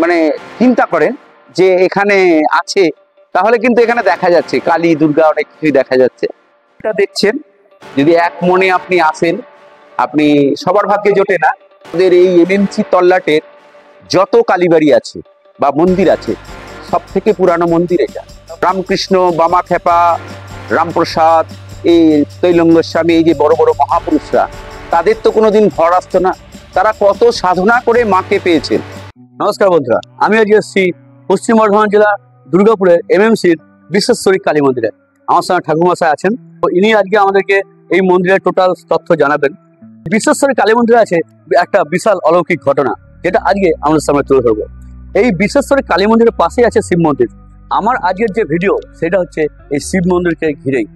মানে চিন্তা করেন যে এখানে আছে, তাহলে কিন্তু এখানে দেখা যাচ্ছে কালী দুর্গা অনেক কিছুই দেখা যাচ্ছে। এটা দেখছেন, যদি এক মনে আপনি আসেন, আপনি সবার ভাগ্যে জোটে না। আমাদের এই এমএমসি তল্লাটের যত কালীবাড়ি আছে বা মন্দির আছে, সব থেকে পুরানো মন্দির এটা। রামকৃষ্ণ, বামাখ্যাপা, রামপ্রসাদ, এই তৈলঙ্গস্বামী, এই যে বড় বড় মহাপুরুষরা, তাদের তো কোনোদিন ঘর আসতো না। তারা কত সাধনা করে মাকে পেয়েছেন। নমস্কার বন্ধুরা, আমি আজকে এসেছি পশ্চিম বর্ধমান জেলার দুর্গাপুরের এমএমসির বিশ্বেশ্বরী কালী মন্দিরে। আমার সঙ্গে ঠাকুরমশাই আছেন, তো ইনি আজকে আমাদেরকে এই মন্দিরের টোটাল তথ্য জানাবেন। বিশ্বেশ্বরী কালী মন্দিরে আছে একটা বিশাল অলৌকিক ঘটনা, যেটা আজকে আমাদের সামনে তুলে ধরবো। এই বিশ্বেশ্বরী কালী মন্দিরের পাশেই আছে শিব মন্দির। আমার আজকের যে ভিডিও সেটা হচ্ছে এই শিব মন্দিরকে ঘিরেই।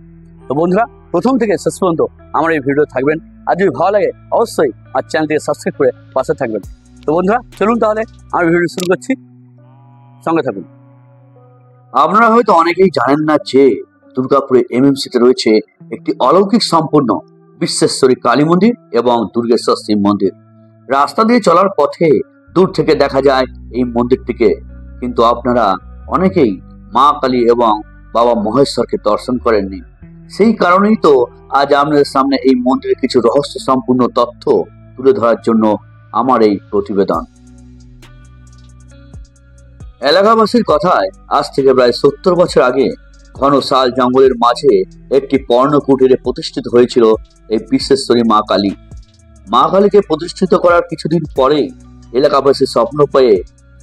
তো বন্ধুরা, প্রথম থেকে শেষ পর্যন্ত আমার এই ভিডিও থাকবেন। আর যদি ভালো লাগে অবশ্যই আমার চ্যানেলটিকে সাবস্ক্রাইব করে পাশে থাকবেন। তো বন্ধুরা, চলুন তাহলে আমি ভিডিও শুরু করছি, সঙ্গে থাকুন। আপনারা হয়তো অনেকেই জানেন না যে দুর্গাপুরে এমএমসিতে রয়েছে একটি অলৌকিক সম্পূর্ণ বিশ্বেশ্বরী কালী মন্দির এবং দুর্গেশ্বর শিব মন্দির। রাস্তা দিয়ে চলার পথে দূর থেকে দেখা যায় এই মন্দিরটিকে, কিন্তু আপনারা অনেকেই মা কালী এবং বাবা মহেশ্বরকে দর্শন করেননি। সেই কারণেই তো আজ আপনাদের সামনে এই মন্দিরের কিছু রহস্য সম্পূর্ণ তথ্য তুলে ধরার জন্য আমার এই প্রতিবেদন। এলাকাবাসীর কথায় আজ থেকে প্রায় 70 বছর আগে ঘন শাল জঙ্গলের মাঝে একটি পর্ণকুটিরে প্রতিষ্ঠিত হয়েছিল এই বিশ্বেশ্বরী মা কালী। মা কালীকে প্রতিষ্ঠিত করার কিছুদিন পরেই এলাকাবাসী স্বপ্ন পেয়ে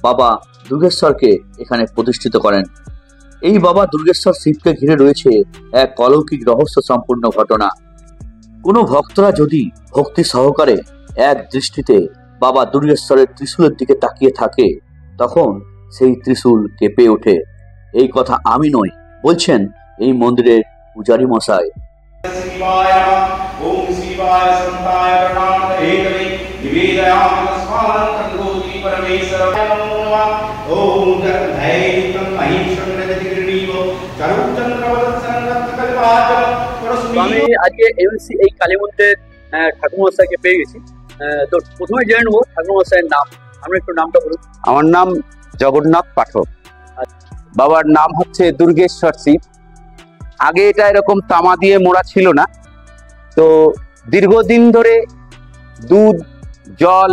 বাবা দুর্গেশ্বরকে এখানে প্রতিষ্ঠিত করেন। এই বাবা দুর্গেশ্বর শিবকে ঘিরে রয়েছে এক অলৌকিক রহস্য সম্পূর্ণ ঘটনা। কোনো ভক্তরা যদি ভক্তি সহকারে এক দৃষ্টিতে বাবা দুর্গেশ্বরের ত্রিশূলের দিকে তাকিয়ে থাকে, তখন সেই ত্রিশূল কেঁপে ওঠে। এই কথা আমি নই, বলছেন এই মন্দিরের পূজারী মশাই। আমি আজকে এমএমসি এই কালী মন্দিরের ঠাকুরমশাইকে পেয়ে গেছি। তো প্রথমে জেনে নেবো ঠাকুরমশাইয়ের নাম। আপনি একটু নামটা বলুন। আমার নাম জগন্নাথ পাঠক। বাবার নাম হচ্ছে দুর্গেশ্বর শিব। আগে এটা এরকম তামা দিয়ে মোড়া ছিল না, তো দীর্ঘদিন ধরে দুধ জল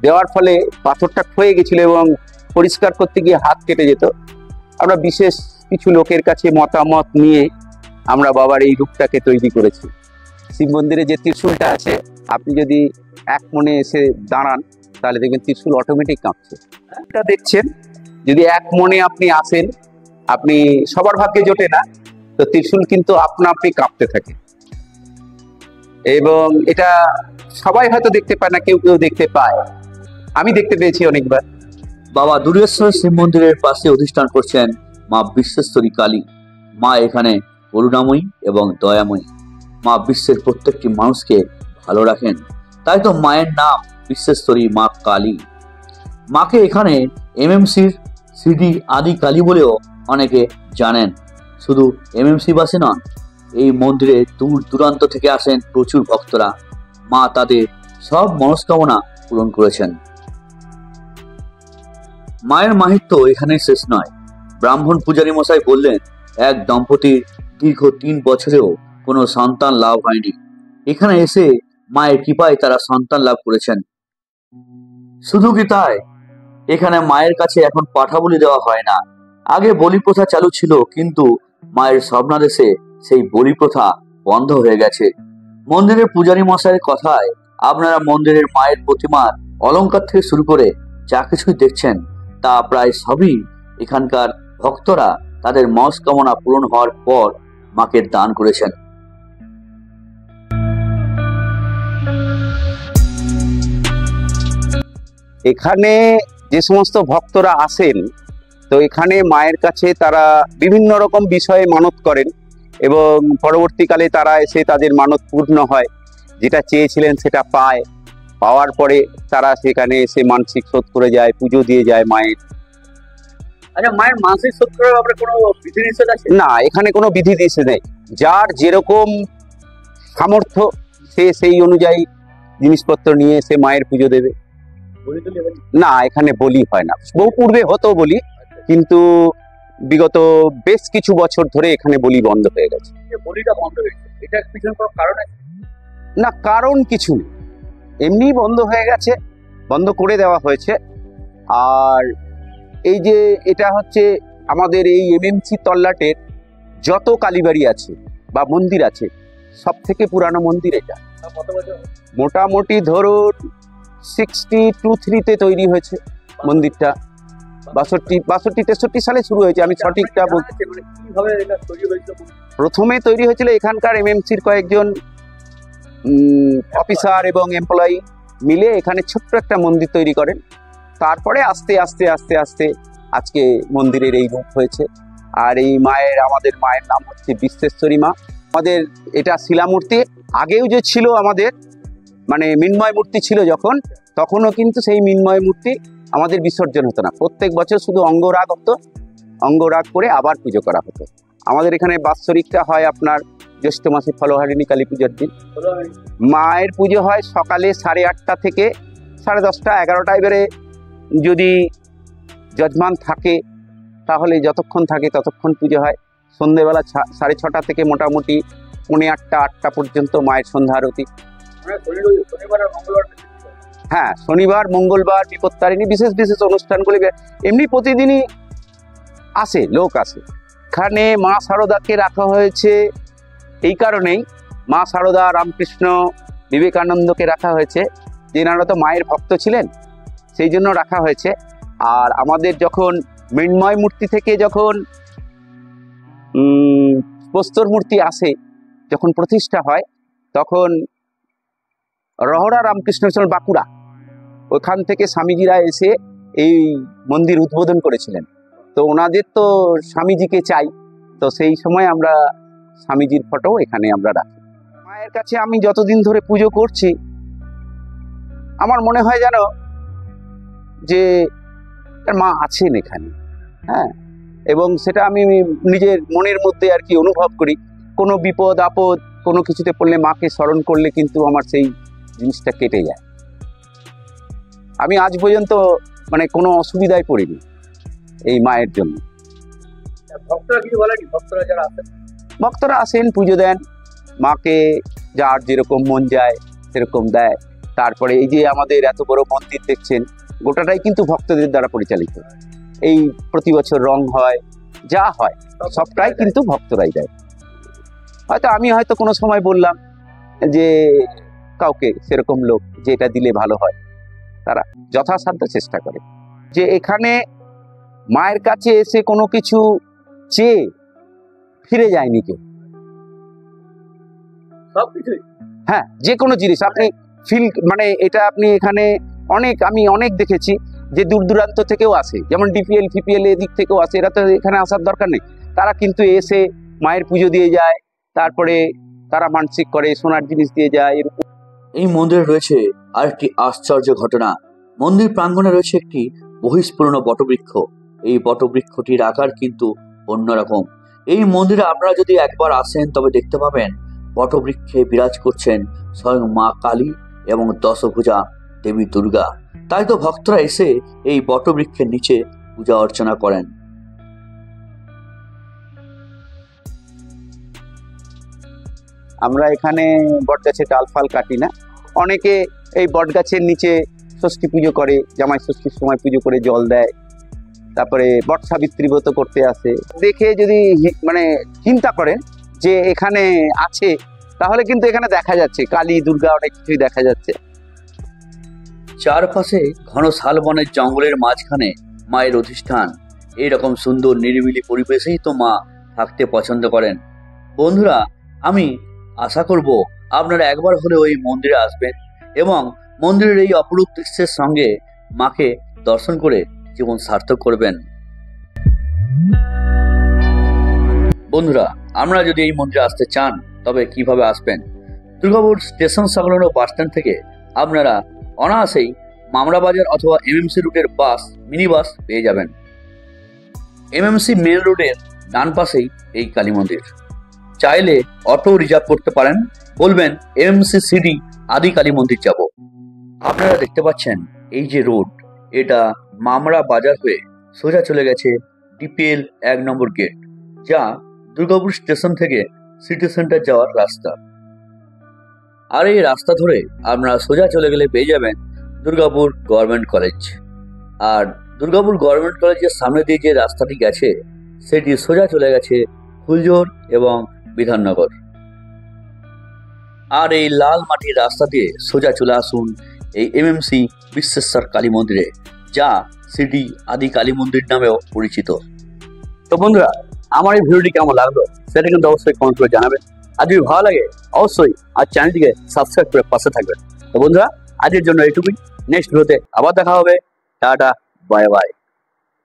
দেওয়ার ফলে পাথরটা ক্ষয়ে গেছিল এবং পরিষ্কার করতে গিয়ে হাত কেটে যেত। আমরা বিশেষ কিছু লোকের কাছে মতামত নিয়ে আমরা বাবার এই রূপটাকে তৈরি করেছি। শিব মন্দিরে যে ত্রিশূলটা আছে, আপনি যদি এক মনে এসে দাঁড়ান তাহলে দেখবেন ত্রিশূল অটোমেটিক কাঁপছে। এটা দেখছেন, যদি এক মনে আপনি আসেন, আপনি সবার ভাগ্যে জোটে না, তো ত্রিশূল কিন্তু আপনা আপনি কাঁপতে থাকে। এবং এটা সবাই হয়তো দেখতে পায় না, কেউ কেউ দেখতে পায়। আমি দেখতে পেয়েছি অনেকবার। বাবা দুর্গেশ্বর শিব মন্দিরের পাশে অধিষ্ঠান করছেন মা বিশ্বেশ্বরী কালী। মা এখানে করুণাময়ী এবং দয়াময়ী। মা বিশ্বের প্রত্যেকটি মানুষকে ভালো রাখেন, তাই তো মায়ের নাম বিশ্বেশ্বরী মা কালী। মাকে এখানে এমএমসির সিডি আদি কালী বলেও অনেকে জানেন। শুধু এমএমসি বাসী নন, এই মন্দিরে দূর দূরান্ত থেকে আসেন প্রচুর ভক্তরা। মা তাদের সব মনস্কামনা পূরণ করেছেন। মায়ের মাহিত্য এখানে শেষ নয়। ব্রাহ্মণ পূজারী মশাই বললেন, এক দম্পতির দীর্ঘ 3 বছরেও কোনো সন্তান লাভ হয়নি। এখানে এসে মায়ের কৃপায় তারা সন্তান লাভ করেছেন। শুধু কি তাই, এখানে মায়ের কাছে এখন পাঠা বলি দেওয়া হয় না। আগে বলি প্রথা চালু ছিল, কিন্তু মায়ের স্বপ্নাদেশে সেই বলি প্রথা বন্ধ হয়ে গেছে। মন্দিরের পূজারী মশাইয়ের কথায় আপনারা মন্দিরের মায়ের প্রতিমার অলংকার থেকে শুরু করে যা কিছুই দেখছেন, তা প্রায় সবই এখানকার ভক্তরা তাদের মনস্কামনা পূরণ হওয়ার পর মাকে দান করেছেন। এখানে যে সমস্ত ভক্তরা আসেন, তো এখানে মায়ের কাছে তারা বিভিন্ন রকম বিষয়ে মানত করেন এবং পরবর্তীকালে তারা এসে তাদের মানত পূর্ণ হয়। যেটা চেয়েছিলেন সেটা পায়। পাওয়ার পরে তারা সেখানে এসে মানসিক শোধ করে যায়, পুজো দিয়ে যায় মায়ের। আচ্ছা, মায়ের মানসিক শোধ করার ব্যাপারে কোনো বিধি নিষেধ আছে? না, এখানে কোনো বিধি নিষেধ নেই। যার যেরকম সামর্থ্য সে সেই অনুযায়ী জিনিসপত্র নিয়ে এসে মায়ের পুজো দেবে। না, এখানে বলি হয় না। বহু পূর্বে হতো বলি, কিন্তু বিগত বেশ কিছু বছর ধরে এখানে বলি বন্ধ হয়ে গেছে। বলিটা বন্ধ হয়েছে, এটা পিছনে কোনো কারণ আছে? না, কারণ কিছু নেই, এমনি বন্ধ হয়ে গেছে, বন্ধ করে দেওয়া হয়েছে। আর এই যে এটা হচ্ছে আমাদের এই এমএমসি তল্লাটের যত কালীবাড়ি আছে বা মন্দির আছে, সব থেকে পুরানো মন্দির এটা। কত বছর? মোটামুটি ধরুন 62-63 তৈরি হয়েছে মন্দিরটা। 62-63 সালে শুরু হয়েছে, আমি সঠিকটা বলতে। কিভাবে এটা তৈরি হয়েছিল? প্রথমে তৈরি হয়েছিল এখানকার এমএমসির কয়েকজন অফিসার এবং এমপ্লয়ি মিলে এখানে ছোট্ট একটা মন্দির তৈরি করেন। তারপরে আস্তে আস্তে আস্তে আস্তে আজকে মন্দিরের এই রূপ হয়েছে। আর এই আমাদের মায়ের নাম হচ্ছে বিশ্বেশ্বরী মা। আমাদের এটা শিলামূর্তি, আগেও যে ছিল আমাদের মানে মৃন্ময় মূর্তি ছিল যখন, তখনও কিন্তু সেই মৃন্ময় মূর্তি আমাদের বিসর্জন হতো না। প্রত্যেক বছর শুধু অঙ্গরাগ হতো, অঙ্গরাগ করে আবার পুজো করা হতো। আমাদের এখানে বাৎসরিকটা হয় আপনার জ্যৈষ্ঠ মাসে ফলহারিণী কালী পুজোর দিন। মায়ের পুজো হয় সকালে 8:30 থেকে 10:30, 11টা। এবারে যদি যজমান থাকে তাহলে যতক্ষণ থাকে ততক্ষণ পুজো হয়। সন্ধ্যেবেলা 6:30 থেকে মোটামুটি 7:45-8টা পর্যন্ত মায়ের সন্ধ্যা আরতি। হ্যাঁ, শনিবার মঙ্গলবার বিপত্তারিণী বিশেষ বিশেষ অনুষ্ঠানগুলি এমনি প্রতিদিনই আসে, লোক আসে। এখানে মা শারদাকে রাখা হয়েছে এই কারণেই, মা শারদা, রামকৃষ্ণ, বিবেকানন্দকে রাখা হয়েছে, যেনারা তো মায়ের ভক্ত ছিলেন, সেই জন্য রাখা হয়েছে। আর আমাদের যখন মৃন্ময় মূর্তি থেকে যখন প্রস্তর মূর্তি আসে, যখন প্রতিষ্ঠা হয়, তখন রহরা রামকৃষ্ণ মিশন বাঁকুড়া, ওখান থেকে স্বামীজিরা এসে এই মন্দির উদ্বোধন করেছিলেন। তো ওনাদের তো স্বামীজিকে চাই, তো সেই সময় আমরা স্বামীজির ফটো এখানে আমরা রাখি। মায়ের কাছে আমি যতদিন ধরে পুজো করছি, আমার মনে হয় যেন যে মা আছেন এখানে। হ্যাঁ, এবং সেটা আমি নিজের মনের মধ্যে আর কি অনুভব করি। কোনো বিপদ আপদ কোনো কিছুতে পড়লে মাকে স্মরণ করলে কিন্তু আমার সেই জিনিসটা কেটে যায়। আমি আজ পর্যন্ত মানে কোনো অসুবিধায় পড়িনি এই মায়ের জন্য। ভক্তরা কিছু বলেনি? ভক্তরা যারা আসেন, ভক্তরা আসেন, পুজো দেন, মাকে যার যেরকম মন যায় সেরকম দেয়। তারপরে এই যে আমাদের এত বড় মন্দির দেখছেন, গোটাটাই কিন্তু ভক্তদের দ্বারা পরিচালিত। এই প্রতি বছর রং হয়, যা হয় সবটাই কিন্তু ভক্তরাই দেয়। হয়তো আমি হয়তো কোনো সময় বললাম যে কাউকে সেরকম লোক যে এটা দিলে ভালো হয়, তারা যথাসাধ্য চেষ্টা করে। যে এখানে মায়ের কাছে এসে কোনো কিছু চেয়ে ফিরে যায়নি কেউ। সবকিছুই, হ্যাঁ, যে কোনো জিনিস আপনি ফিল মানে এটা আপনি এখানে আমি অনেক দেখেছি যে দূর দূরান্ত থেকেও আসে, যেমন ডিপিএল ফিপিএল এদিক থেকেও আসে। এরা তো এখানে আসার দরকার নেই, তারা কিন্তু এসে মায়ের পুজো দিয়ে যায়, তারপরে তারা মানসিক করে সোনার জিনিস দিয়ে যায়। এই মন্দিরে রয়েছে আরেকটি আশ্চর্য ঘটনা। মন্দির প্রাঙ্গণে রয়েছে একটি বহিস্ফুরণ বটবৃক্ষ। এই বটবৃক্ষটির আকার কিন্তু অন্যরকম। এই মন্দিরে আপনারা যদি একবার আসেন তবে দেখতে পাবেন বটবৃক্ষে বিরাজ করছেন স্বয়ং মা কালী এবং দশভুজা দেবী দুর্গা। তাই তো ভক্তরা এসে এই বটবৃক্ষের নিচে পূজা অর্চনা করেন। আমরা এখানে বটগাছের ডাল ফাল কাটি না। অনেকে এই বটগাছের নিচে ষষ্ঠী পুজো করে, জামাই ষষ্ঠীর সময় পুজো করে জল দেয়, তারপরে বট সাবিত্রী ব্রত করতে আসে। দেখে যদি মানে চিন্তা করেন যে এখানে আছে, তাহলে কিন্তু এখানে দেখা যাচ্ছে কালী দুর্গা অনেক কিছুই দেখা যাচ্ছে। চারপাশে ঘন শালবনের জঙ্গলের মাঝখানে মায়ের অধিষ্ঠান। এইরকম সুন্দর নিরিবিলি পরিবেশেই তো মা থাকতে পছন্দ করেন। বন্ধুরা, আমি আশা করব আপনারা একবার হলেও এই মন্দিরে আসবেন এবং মন্দিরের এই অপরূপ দৃশ্যের সঙ্গে মাকে দর্শন করে জীবন সার্থক করবেন। বন্ধুরা, আপনারা যদি এই মন্দিরে আসতে চান তবে কিভাবে আসবেন? দুর্গাপুর স্টেশন সংলগ্ন বাস স্ট্যান্ড থেকে আপনারা অনায়াসেই মামরা বাজার অথবা এমএমসি রুটের বাস, মিনি বাস পেয়ে যাবেন। এমএমসি মেন রোডের ডান পাশেই এই কালী মন্দির। চাইলে অটো রিজার্ভ করতে পারেন, বলবেন এমএমসি সিডি আদি কালী মন্দির যাব। আপনারা দেখতে পাচ্ছেন এই যে রোড, এটা মামরা বাজার হয়ে সোজা চলে গেছে ডিপিএল 1 নম্বর গেট, যা দুর্গাপুর স্টেশন থেকে সিটি সেন্টার যাওয়ার রাস্তা। আর এই রাস্তা ধরে আপনারা সোজা চলে গেলে পেয়ে যাবেন দুর্গাপুর গভর্নমেন্ট কলেজ। আর দুর্গাপুর গভর্নমেন্ট কলেজের সামনে দিয়ে যে রাস্তাটি গেছে সেটি সোজা চলে গেছে ফুলজোর এবং বিধাননগর। আর এই লাল মাটির রাস্তা দিয়ে সোজা চলে আসুন এই এমএমসি বিশ্বেশ্বর কালী মন্দিরে, যা সিটি আদি কালী মন্দির নামেও পরিচিত। তো বন্ধুরা, আমার এই ভিডিওটি কেমন লাগলো সেটা কিন্তু অবশ্যই কমেন্ট করে জানাবেন। আর যদি ভালো লাগে অবশ্যই আর চ্যানেলটিকে সাবস্ক্রাইব করে পাশে থাকবেন। তো বন্ধুরা, আজকের জন্য এইটুকুই। নেক্সট ভিডিওতে আবার দেখা হবে। Tata, bye bye.